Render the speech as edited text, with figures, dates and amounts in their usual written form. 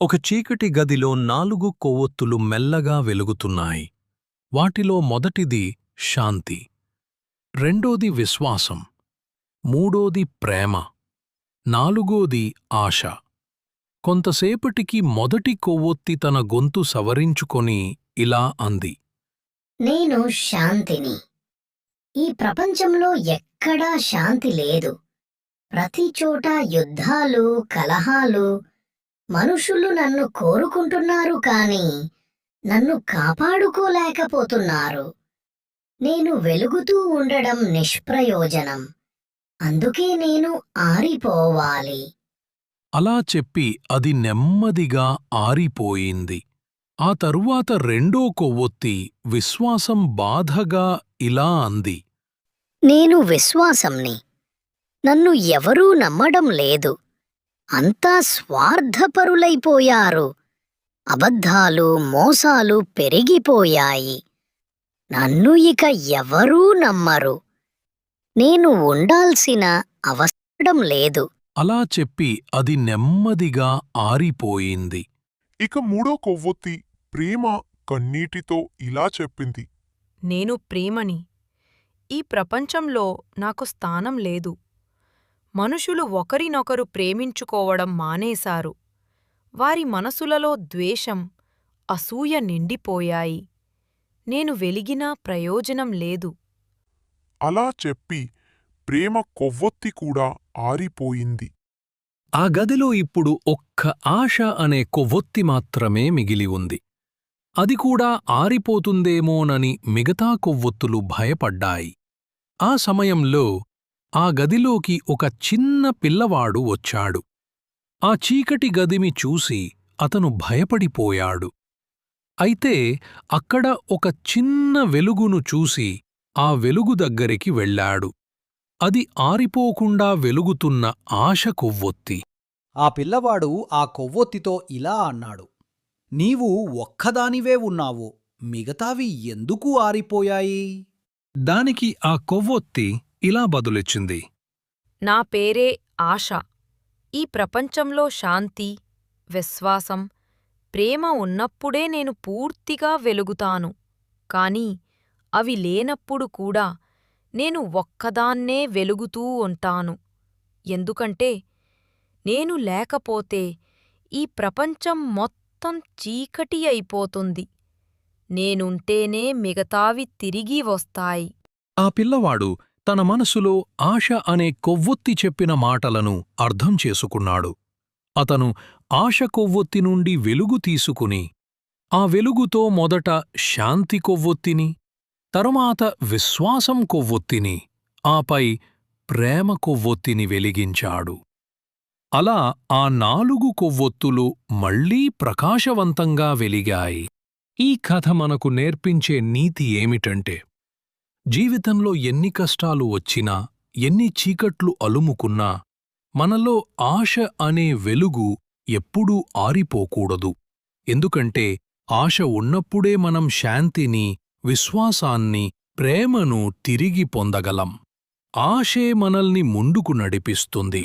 ఒక చీకటి గదిలో 4 కొవ్వొత్తులు మెల్లగా వెలుగుతున్నాయి. వాటిలో మొదటిది శాంతి, రెండోది విశ్వాసం, మూడోది ప్రేమ, నాలుగోది ఆశ. కొంతసేపటికి మొదటి కొవ్వొత్తి తన గొంతు సవరించుకొని ఇలా అంది. నేను శాంతిని. ఈ ప్రపంచంలో ఎక్కడా శాంతి లేదు. ప్రతిచోటా యుద్ధాలు, కలహాలు. మనుషులు నన్ను కోరుకుంటున్నారు కాని నన్ను కాపాడుకోలేకపోతున్నారు. నేను వెలుగుతూ ఉండడం నిష్ప్రయోజనం. అందుకే నేను ఆరిపోవాలి. అలా చెప్పి అది నెమ్మదిగా ఆరిపోయింది. ఆ తరువాత రెండో కొవ్వొత్తి విశ్వాసం బాధగా ఇలా అంది. నేను విశ్వాసంని. నన్ను ఎవరూ నమ్మడం లేదు. అంతా స్వార్థపరులైపోయారు. అబద్ధాలు, మోసాలు పెరిగిపోయాయి. నన్ను ఇక ఎవరూ నమ్మరు. నేను ఉండాల్సిన అవసరం లేదు. అలా చెప్పి అది నెమ్మదిగా ఆరిపోయింది. ఇక మూడో కొవ్వొత్తి ప్రేమ కన్నీటితో ఇలా చెప్పింది. నేను ప్రేమని. ఈ ప్రపంచంలో నాకు స్థానం లేదు. మనుషులు ఒకరినొకరు ప్రేమించుకోవడం మానేశారు. వారి మనసులలో ద్వేషం, అసూయ నిండిపోయాయి. నేను వెలిగినా ప్రయోజనం లేదు. అలా చెప్పి ప్రేమ కొవ్వొత్తి కూడా ఆరిపోయింది. ఆ గదిలో ఇప్పుడు ఒక్క ఆశ అనే కొవ్వొత్తి మాత్రమే మిగిలి ఉంది. అది కూడా ఆరిపోతుందేమోనని మిగతా కొవ్వొత్తులు భయపడ్డాయి. ఆ సమయంలో ఆ గదిలోకి ఒక చిన్న పిల్లవాడు వచ్చాడు. ఆ చీకటి గదిమి చూసి అతను భయపడిపోయాడు. అయితే అక్కడ ఒక చిన్న వెలుగును చూసి ఆ వెలుగు దగ్గరికి వెళ్ళాడు. అది ఆరిపోకుండా వెలుగుతున్న ఆశ కొవ్వొత్తి. ఆ పిల్లవాడు ఆ కొవ్వొత్తితో ఇలా అన్నాడు. నీవు ఒక్కదానివే ఉన్నావు, మిగతావి ఎందుకు ఆరిపోయాయి? దానికి ఆ కొవ్వొత్తి ఇలా బదులిచ్చింది. నా పేరే ఆశ. ఈ ప్రపంచంలో శాంతి, విశ్వాసం, ప్రేమ ఉన్నప్పుడే నేను పూర్తిగా వెలుగుతాను. కాని అవి లేనప్పుడు కూడా నేను ఒక్కదాన్నే వెలుగుతూ ఉంటాను. ఎందుకంటే నేను లేకపోతే ఈ ప్రపంచం మొత్తం చీకటి అయిపోతుంది. నేనుంటేనే మిగతావి తిరిగి వస్తాయి. ఆ పిల్లవాడు తన మనసులో ఆశ అనే కొవ్వొత్తి చెప్పిన మాటలను అర్థం చేసుకున్నాడు. అతను ఆశ కొవ్వొత్తి నుండి వెలుగు తీసుకుని ఆ వెలుగుతో మొదట శాంతి కొవ్వొత్తిని, తరువాత విశ్వాసం కొవ్వొత్తిని, ఆపై ప్రేమ కొవ్వొత్తిని వెలిగించాడు. అలా ఆ 4 కొవ్వొత్తులు మళ్లీ ప్రకాశవంతంగా వెలిగాయి. ఈ కథ మనకు నేర్పించే నీతి ఏమిటంటే, జీవితంలో ఎన్ని కష్టాలు వచ్చినా, ఎన్ని చీకట్లు అలుముకున్నా, మనలో ఆశ అనే వెలుగు ఎప్పుడూ ఆరిపోకూడదు. ఎందుకంటే ఆశ ఉన్నప్పుడే మనం శాంతిని, విశ్వాసాన్ని, ప్రేమను తిరిగి పొందగలం. ఆశే మనల్ని ముందుకు నడిపిస్తుంది.